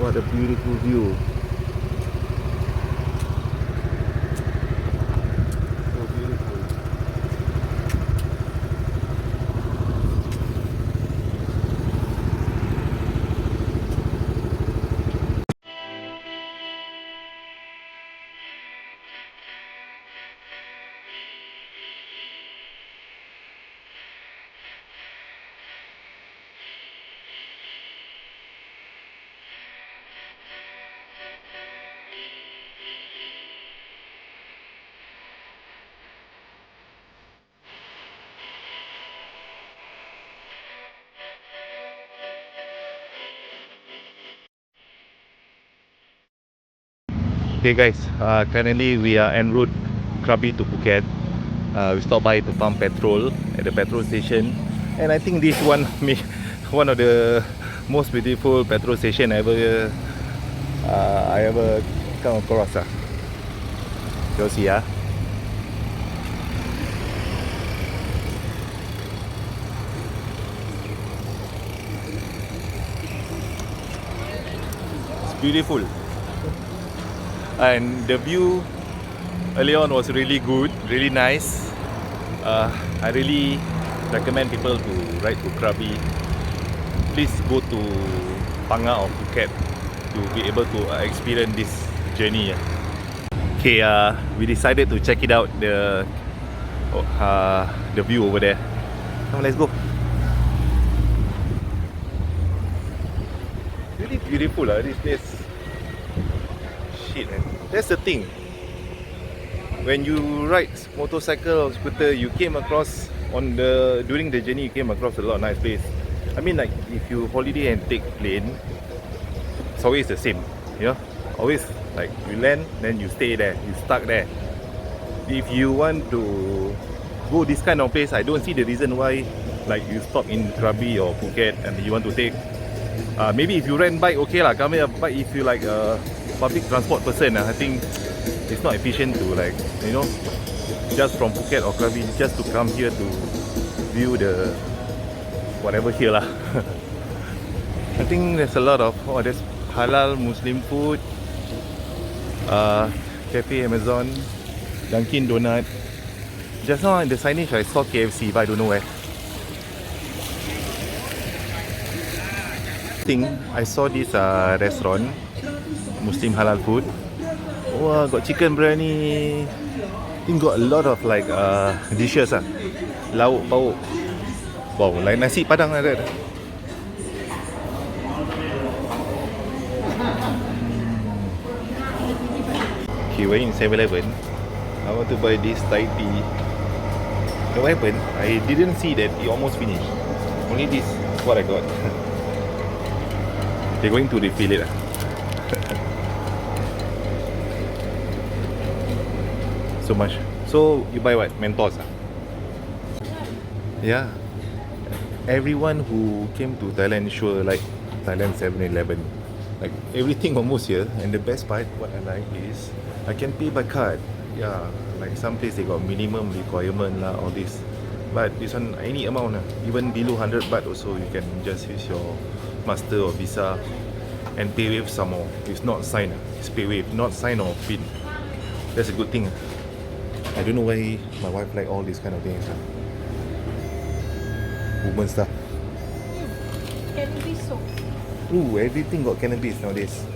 What a beautiful view. So beautiful. Okay guys, currently we are en route Krabi to Phuket. We stopped by to pump petrol at the petrol station, and I think this one one of the most beautiful petrol station I ever come across. You'll see. It's beautiful, and the view early on was really good, really nice. I really recommend people to ride to Krabi. Please go to Panga or Phuket to be able to experience this journey. Okay, we decided to check it out, the view over there. Come on, let's go. Really beautiful, this place. Shit, man. That's the thing. When you ride motorcycle or scooter, you came across during the journey, you came across a lot of nice place. I mean, like if you holiday and take plane, it's always the same, you know. Always like you land, then you stay there, you stuck there. If you want to go this kind of place, I don't see the reason why like you stop in Krabi or Phuket and you want to take. Maybe if you rent bike, okay lah, come here. But if you like a public transport person, I think it's not efficient to, like, you know, just from Phuket or Krabi just to come here to view the whatever here lah. I think there's a lot of there's halal Muslim food, Cafe Amazon, Dunkin Donut. Just now in the signage I saw KFC, but I don't know where. I saw this restaurant, Muslim halal food. Wow, got chicken biryani. I think got a lot of like dishes lauk pauk. Wow, like nasi padang like that. Okay, we're in 7-Eleven. I want to buy this Thai tea. What happened? I didn't see that it almost finished. Only this is what I got. They're going to refill it. So much. So you buy what? Mentos? Yeah. Everyone who came to Thailand sure like Thailand 7-Eleven. Like everything almost here. And the best part, what I like is I can pay by card. Yeah. Like some place they got minimum requirement lah, all this. But this one any amount even below 100 baht also you can just use your Master or Visa and PayWave some more. It's not sign, it's PayWave, not sign or PIN. That's a good thing. I don't know why my wife like all these kind of things. Woman stuff. Cannabis soap. Ooh, everything got cannabis nowadays.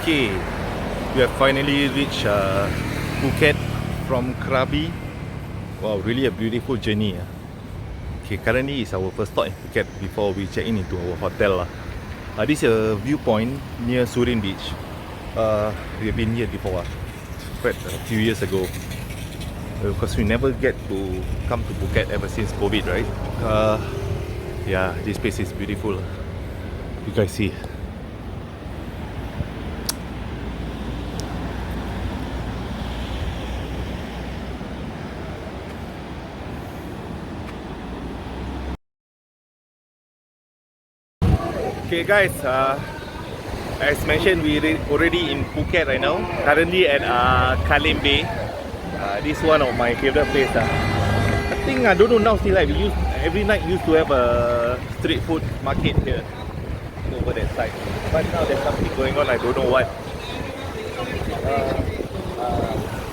Okay, we have finally reached Phuket from Krabi. Wow, really a beautiful journey. Okay, currently is our first stop in Phuket before we check in into our hotel. This is a viewpoint near Surin Beach. We have been here before, quite a few years ago. Because we never get to come to Phuket ever since COVID, right? Yeah, this place is beautiful. You guys see. Okay guys, as mentioned, we already in Phuket right now. Currently at Kalim Bay. This is one of my favorite places. I think I don't know now still, like we used every night used to have a street food market here over that side. But now there's something going on, I don't know what.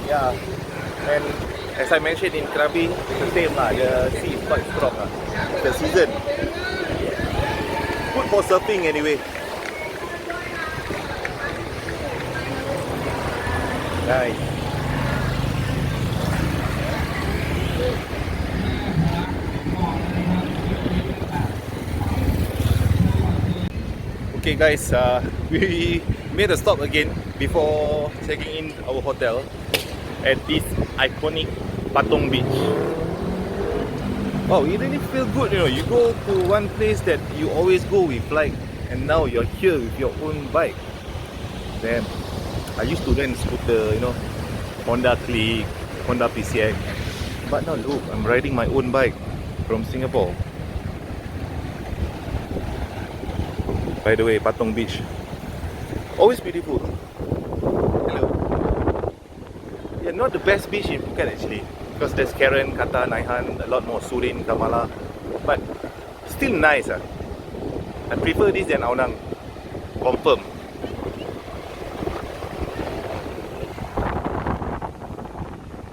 Yeah, and as I mentioned in Krabi, the same lah. The sea is quite strong lah. The season. Good for surfing anyway. Nice. Okay guys, we made a stop again before checking in our hotel at this iconic Patong Beach. Wow, it really feels good, you know. You go to one place that you always go with, like, and now you're here with your own bike. Damn, I used to rent scooter, you know, Honda Click, Honda PCX, but now look, I'm riding my own bike from Singapore. By the way, Patong Beach, always beautiful. Hello. Yeah, not the best beach in Phuket actually, because there's Karen, Kata, Naihan, a lot more Surin, Kamala, but still nice. I prefer this than Aonang, confirm.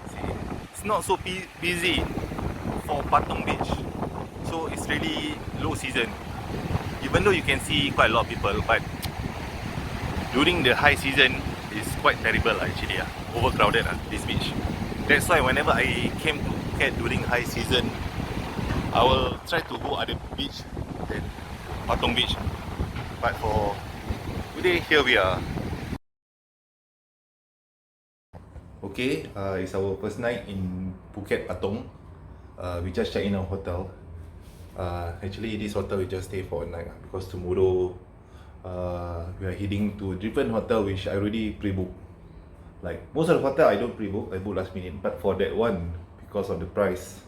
See, it's not so busy for Patong Beach, so it's really low season. Even though you can see quite a lot of people, but during the high season, it's quite terrible actually. Overcrowded this beach. That's why whenever I came to Phuket during high season, I will try to go other beach than Patong Beach. But for today, here we are. Okay, it's our first night in Phuket Patong. We just checked in our hotel. Actually, this hotel we just stay for a night because tomorrow we are heading to a different hotel which I already pre-booked. Like most of the hotel I don't pre-book, I book last minute. But for that one, because of the price,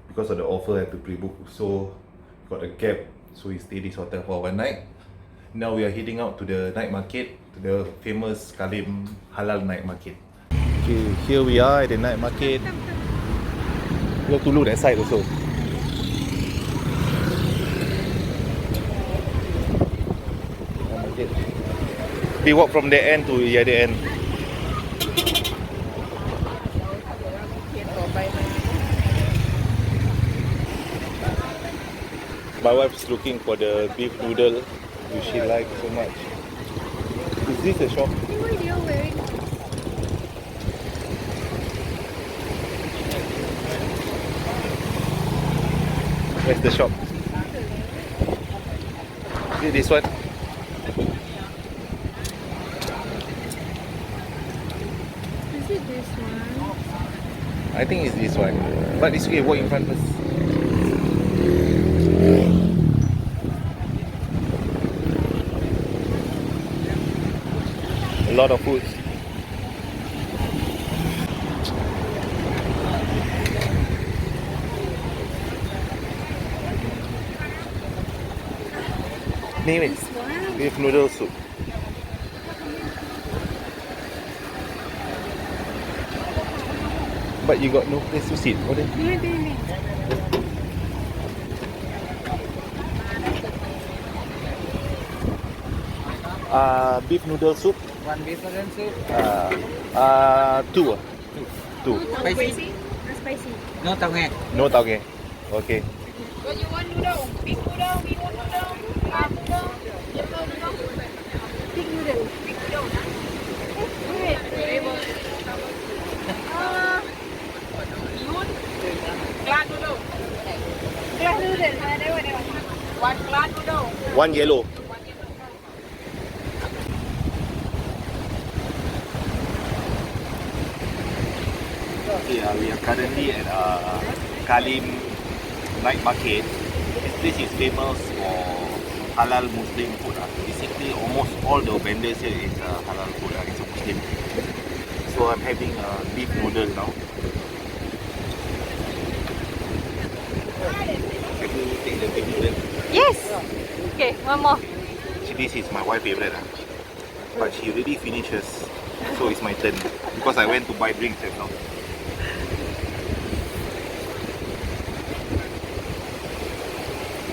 because of the offer, I have to pre-book. So got a cab, so we stay this hotel for one night. Now we are heading out to the night market, to the famous Kalim Halal night market. Okay, here we are at the night market. We have to look that side also. We walk from the end to the other end. My wife's looking for the beef noodle which she likes so much. Is this a shop? What are you wearing? Where's the shop? Is it this one? Is it this one? I think it's this one. But it's okay, walk in front first. A lot of food. Name it. Beef noodle soup. But you got no place to sit. What is beef noodle soup. One beef noodle soup. Two. Two. Spicy? Spicy. No tauge. No tauge. Okay. What you want noodle? Big noodle, big noodle, half noodle, yellow noodle. Big noodle. Big noodle. Wait. Glass noodle. Glass noodle. One glass noodle. One yellow. Okay, we are currently at Kalim night market. This place is famous for halal Muslim food. Basically, almost all the vendors here is halal food. It's a Muslim. So I'm having beef noodle now. Have you take the beef noodle? Yes. Okay, one more. Actually, this is my wife's favorite. But she already finished hers. So it's my turn. Because I went to buy drinks just now.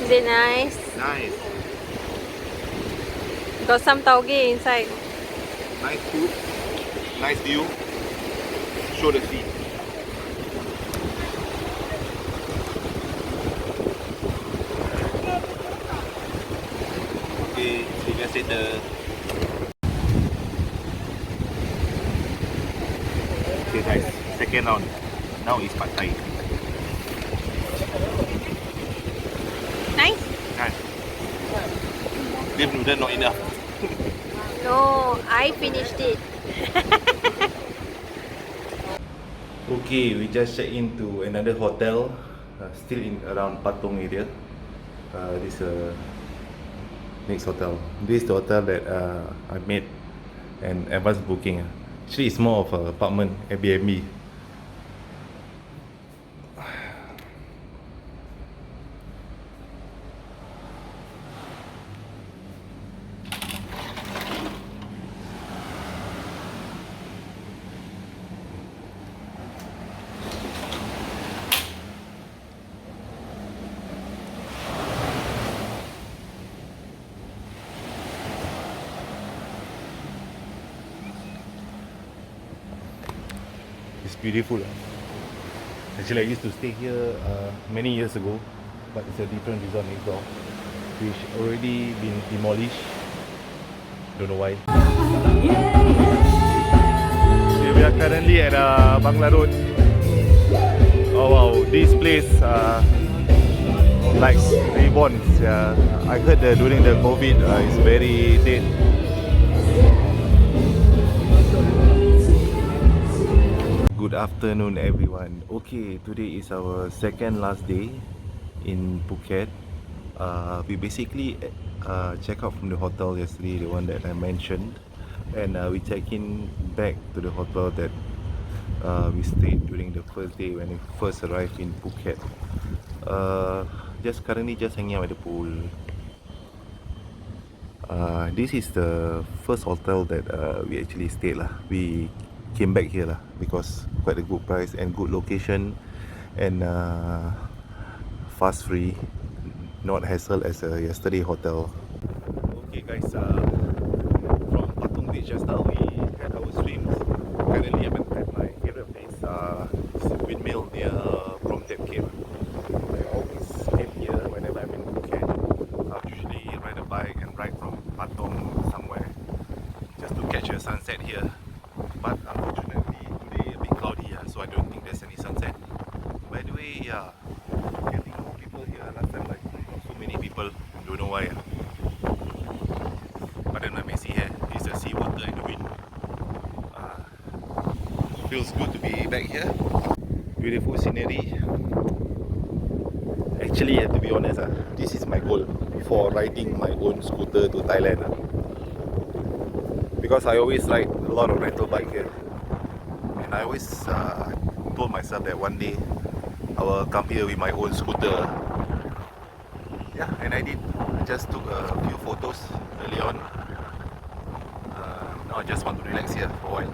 Is it nice? Nice. Got some tauge inside. Nice food. Nice view. Show the sea. Okay, see you guys later. Okay guys, second round. Now is pad thai. Nice? Nice. Beef noodle not enough. No, I finished it. Okay, we just checked into another hotel, still in around Patong area. This next hotel. This is the hotel that I made an advance booking. Actually, it's more of an apartment, Airbnb. It's beautiful. Actually, I used to stay here many years ago, but it's a different resort next door, which already been demolished. Don't know why. Okay, we are currently at Bangla Road. Oh wow, this place like reborn. I heard that during the COVID it's very dead. Good afternoon everyone. Okay, today is our second last day in Phuket. We basically check out from the hotel yesterday, the one that I mentioned, and we check in back to the hotel that we stayed during the first day when we first arrived in Phuket. Just currently just hanging out at the pool. This is the first hotel that we actually stayed lah. We came back here lah because quite a good price and good location and fast free, not hassle as a yesterday hotel. Okay guys, from Patong Beach just now we had our swims. Currently I'm at my favorite place, it's a windmill near Promtep Cave. I always came here whenever I'm in Phuket. I usually ride a bike and ride from Patong somewhere just to catch a sunset here. But unfortunately today a bit cloudy, so I don't think there's any sunset. By the way, getting more people here. Last time like not so many people, don't know why. But then my messy hair is the sea water and the wind. Feels good to be back here. Beautiful scenery. Actually, to be honest, this is my goal for riding my own scooter to Thailand. Because I always ride a lot of rental bike here, and I always told myself that one day I will come here with my own scooter. Yeah, and I did. I just took a few photos early on. Now I just want to relax here for a while.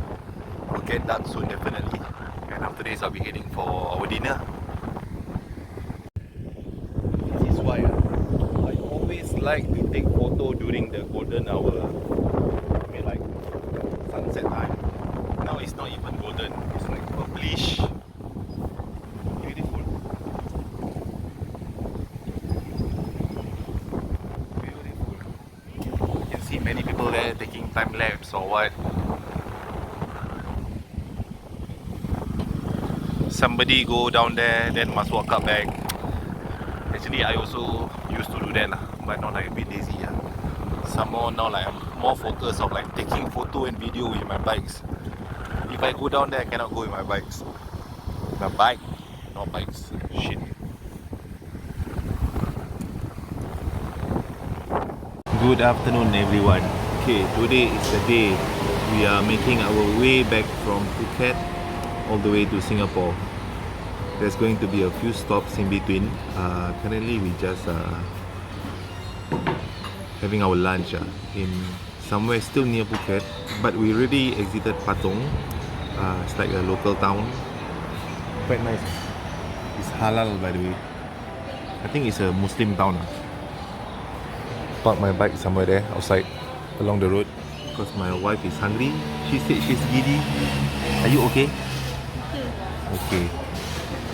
We'll get dark soon definitely, and after this I'll be heading for our dinner. This is why I always like to take photo during the golden hour. Like sunset time. Now it's not even golden, it's like purplish. Beautiful. Beautiful. You can see many people there taking time lapse or what. Somebody go down there, then must walk up back. Actually, I also used to do that, but not like a bit lazy. Some more now, like I'm more focused of like taking photo and video with my bikes. If I go down there, I cannot go with my bikes. My bike, not bikes. Shit. Good afternoon everyone. Okay, today is the day we are making our way back from Phuket all the way to Singapore. There's going to be a few stops in between. Currently we just having our lunch in somewhere still near Phuket, but we already exited Patong. It's like a local town. Quite nice. It's halal by the way. I think it's a Muslim town. Park my bike somewhere there outside along the road because my wife is hungry. She said she's giddy. Are you okay? Okay.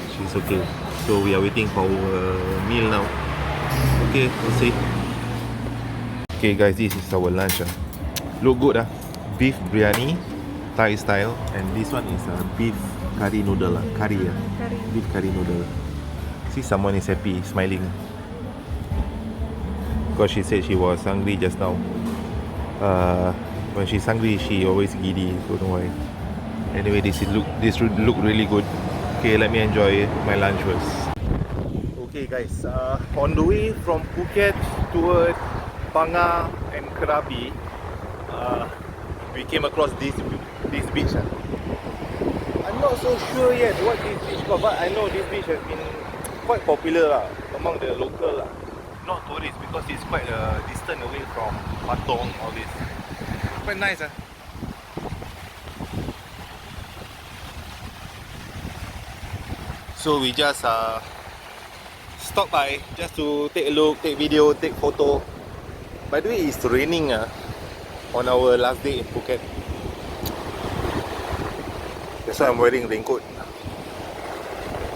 She's okay. So we are waiting for our meal now. Okay, we'll see. Okay guys, this is our lunch. Look good beef biryani, Thai style, and this one is beef curry noodle curry. Beef curry noodle. See, someone is happy, smiling. Because she said she was hungry just now. When she's hungry, she always giddy. Don't know why. Anyway, this look really good. Okay, let me enjoy my lunch first. Okay, guys. On the way from Phuket toward Panga and Krabi, we came across this beach. I'm not so sure yet what this beach called, but I know this beach has been quite popular among the local. Not tourists, because it's quite a distance away from Patong, all this. Quite nice. So we just stopped by just to take a look, take video, take photo. By the way, it's raining on our last day in Phuket. That's why I'm wearing raincoat.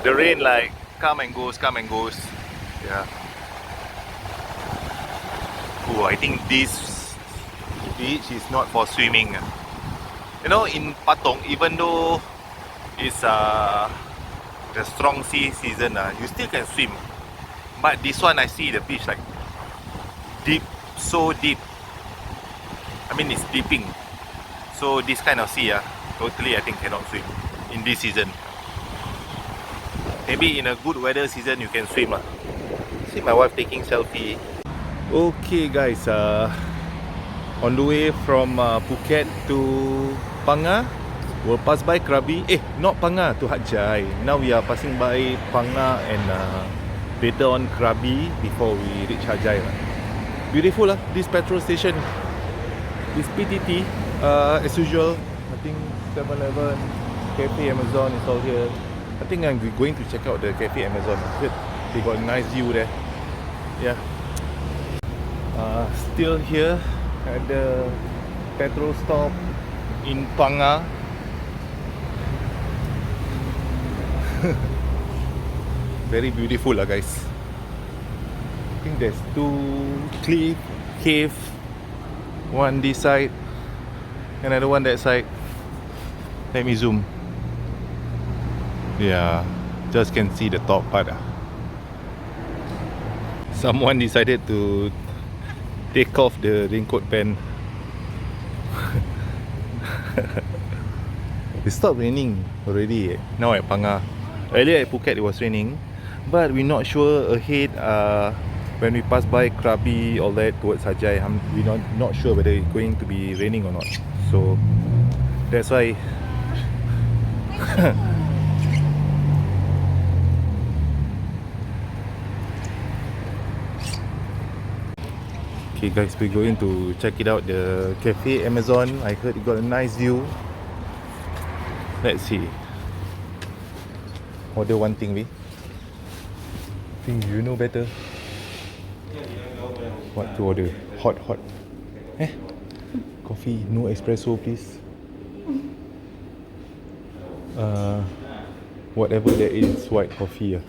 The rain like come and goes. Yeah. Oh, I think this beach is not for swimming. You know, in Patong, even though it's the strong sea season, you still can swim. But this one, I see the beach like deep, so deep. I mean, it's dipping. So this kind of sea, totally I think cannot swim in this season. Maybe in a good weather season you can swim. See my wife taking selfie. Okay guys, on the way from Phuket to Panga, we'll pass by Krabi. Not Panga, to Hat Yai. Now we are passing by Panga and later on Krabi before we reach Hat Yai. Beautiful this petrol station. This PTT, as usual. I think 7-Eleven, Cafe Amazon is all here. I think I'm going to check out the Cafe Amazon. They got a nice view there. Yeah. Still here at the petrol stop in Panga. Very beautiful guys. I think there's two cliff cave, one this side, another one that side. Let me zoom. Yeah, just can see the top part. Someone decided to take off the raincoat pen. It stopped raining already now at Panga. Earlier at Phuket it was raining, but we're not sure ahead when we pass by Krabi, all that towards Hat Yai. We're not sure whether it's going to be raining or not. So that's why okay guys, we're going to check it out, the Cafe Amazon. I heard it got a nice view. Let's see. Order one thing, we. I think you know better. What to order? Hot. Coffee, no espresso please. Whatever there is, white coffee.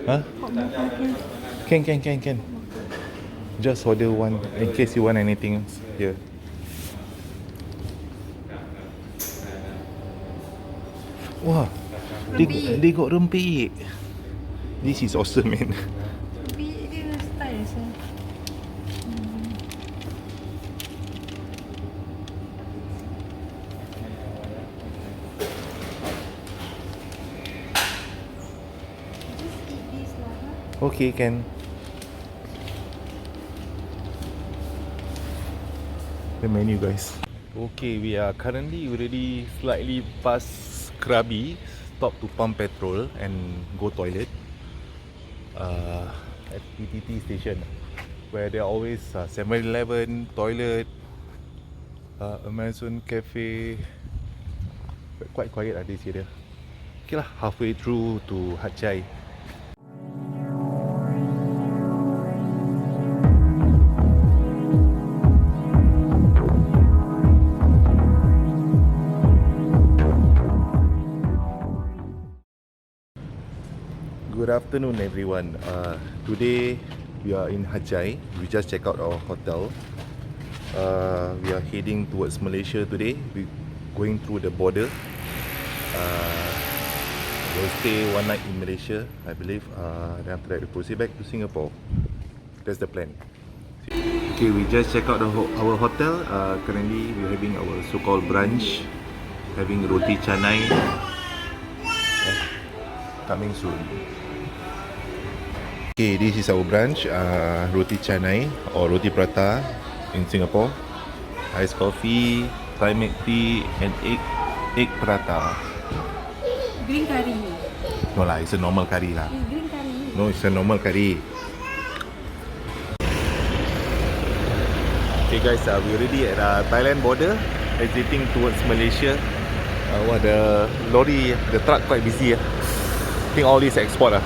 Huh? Can. Just order one in case you want anything else here. Wow, they got rempeyek. This is awesome, man. Dia style sah. Just eat this lah. Okay, can. the menu, guys. Okay, we are currently already slightly past Krabi. Stop to pump petrol and go toilet at PTT station, where there are always 7-Eleven, toilet, Amazon cafe. Quite quiet at this area. Okay lah, halfway through to Hat Yai. Good afternoon, everyone. Today we are in Hat Yai. We just checked out our hotel. We are heading towards Malaysia today. We going through the border. We'll stay one night in Malaysia, I believe. Then after that we proceed back to Singapore. That's the plan. Okay, we just checked out our hotel. Currently we're having our so-called brunch, having roti canai. Coming soon. Okay, this is our brunch, roti canai or roti prata in Singapore. Iced coffee, Thai milk tea and egg prata. Green curry. No lah, it's a normal curry lah. It's green curry. No, it's a normal curry. Okay guys, we're already at Thailand border, exiting towards Malaysia. The lorry, the truck quite busy. I think all these export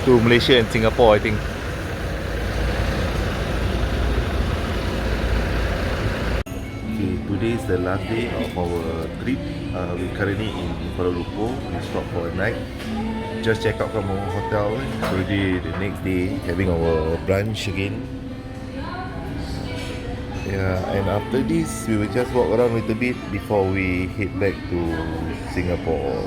to Malaysia and Singapore, I think. Okay, today is the last day of our trip. We're currently in Kuala Lumpur. We stopped for a night. Just check out from our hotel. Already the next day, having our brunch again. Yeah, and after this, we will just walk around a little bit before we head back to Singapore.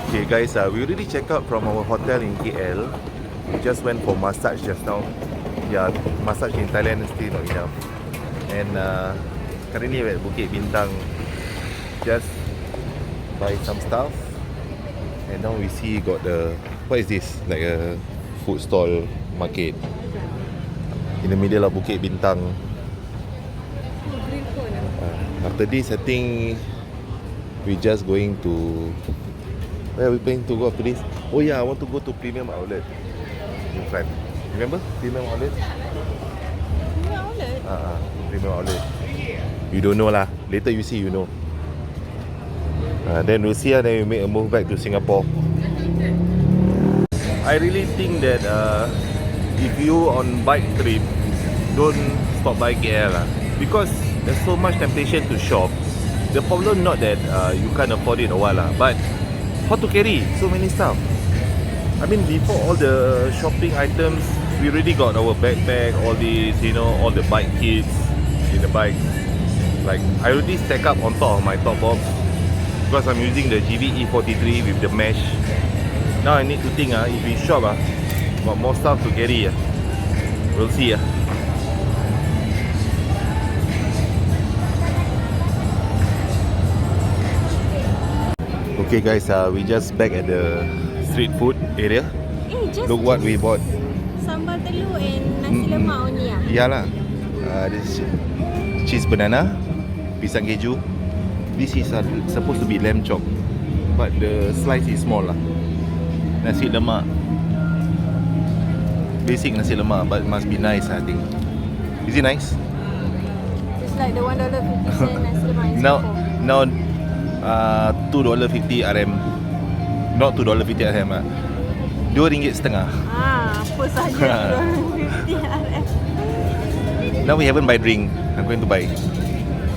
Okay guys, we already checked out from our hotel in KL. We just went for massage just now. Yeah, massage in Thailand is still not enough. And currently we're at Bukit Bintang. Just buy some stuff. And now we see got the, what is this? Like a food stall market in the middle of Bukit Bintang. After this, I think we just going to, where are we planning to go after this? Oh yeah, I want to go to Premium Outlet in front. Remember Premium Outlet? Premium Outlet? Premium Outlet. You don't know lah. Later you see, you know. Then we'll see, then we make a move back to Singapore. I really think that if you on bike trip, don't stop by KL because there's so much temptation to shop. The problem not that you can't afford it or what but how to carry so many stuff. I mean, before all the shopping items, we already got our backpack, all these, you know, all the bike kits in the bike. Like, I already stack up on top of my top box because I'm using the GV-E43 with the mesh. Now I need to think if we shop got more stuff to carry. We'll see. Okay guys, we just back at the street food area. Look what we bought. Sambal telur and nasi lemak only Yeah lah. This cheese banana, pisang keju. This is supposed to be lamb chop, but the slice is small lah. Nasi lemak, basic nasi lemak, but must be nice I think. Is it nice? It's like the $1.50 nasi lemak in Now Singapore. $2.50 RM. Not $2.50 RM RM2.50. Apa sahaja $2.50 RM. Now we haven't buy drink. I'm going to buy.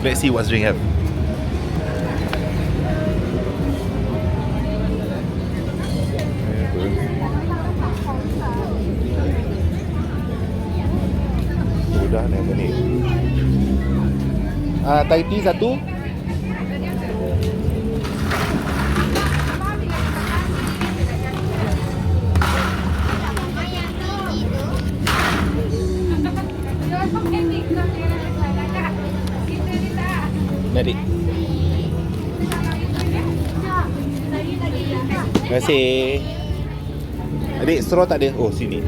Let's see what drink have. Sudah ni apa ni? Thai tea satu. Adik. Terima kasih. Adik, straw tak ada? Oh, sini.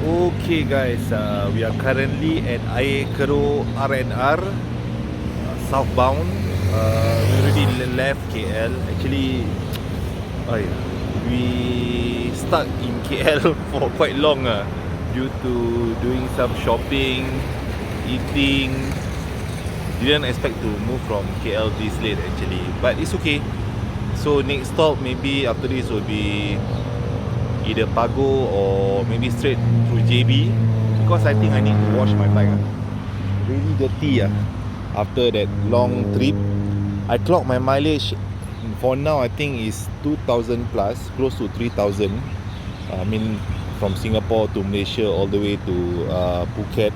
Okay guys, we are currently at Air Keroh R&R, southbound. We already left KL. Actually, we stuck in KL for quite long due to doing some shopping, eating. Didn't expect to move from KL this late actually, but it's okay. So next stop maybe after this will be either Pago or maybe straight through JB, because I think I need to wash my bike. Really dirty after that long trip. I clocked my mileage for now, I think is 2,000 plus, close to 3,000. I mean from Singapore to Malaysia all the way to Phuket.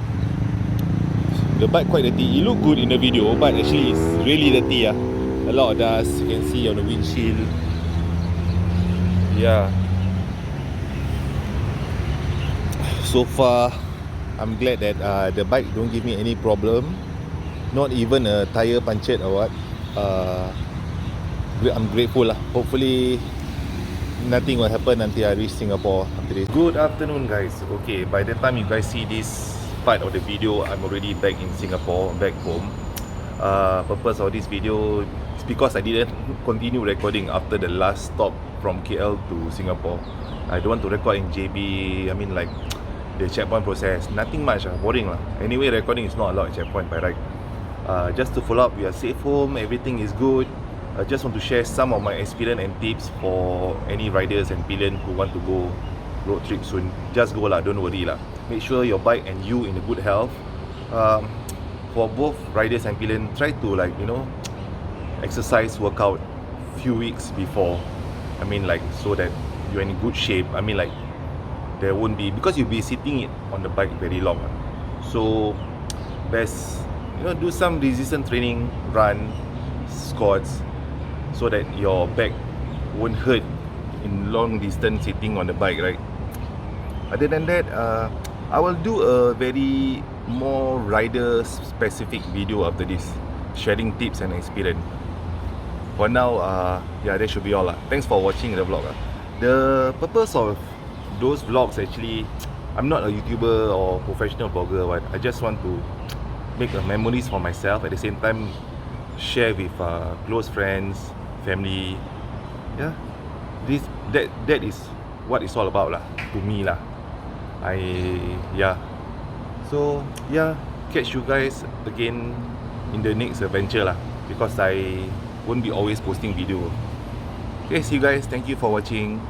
The bike quite dirty. It look good in the video, but actually it's really dirty. A lot of dust, you can see on the windshield. Yeah. So far, I'm glad that the bike don't give me any problem. Not even a tire punctured or what. I'm grateful lah. Hopefully nothing will happen until I reach Singapore after this. Good afternoon guys. Okay, by the time you guys see this part of the video, I'm already back in Singapore, back home. Purpose of this video is because I didn't continue recording after the last stop from KL to Singapore. I don't want to record in JB. I mean like the checkpoint process, nothing much, boring lah. Anyway, recording is not a lot at checkpoint by right. Just to follow up, we are safe home, everything is good. I just want to share some of my experience and tips for any riders and pillion who want to go road trip soon. Just go lah, don't worry lah. Make sure your bike and you in a good health. For both riders and pillion, try to like, you know, exercise, workout few weeks before. I mean like so that you're in good shape. I mean like there won't be, because you'll be sitting it on the bike very long. So best, you know, do some resistance training, run, squats, so that your back won't hurt in long distance sitting on the bike, right? Other than that, I will do a very more rider specific video after this, sharing tips and experience. For now, yeah, that should be all lah. Thanks for watching the vlog. The purpose of those vlogs, actually, I'm not a YouTuber or professional vlogger, but I just want to make memories for myself, at the same time share with close friends, family. Yeah, that is what it's all about lah, to me lah. So yeah, catch you guys again in the next adventure lah, because I won't be always posting video. Okay, see you guys, thank you for watching.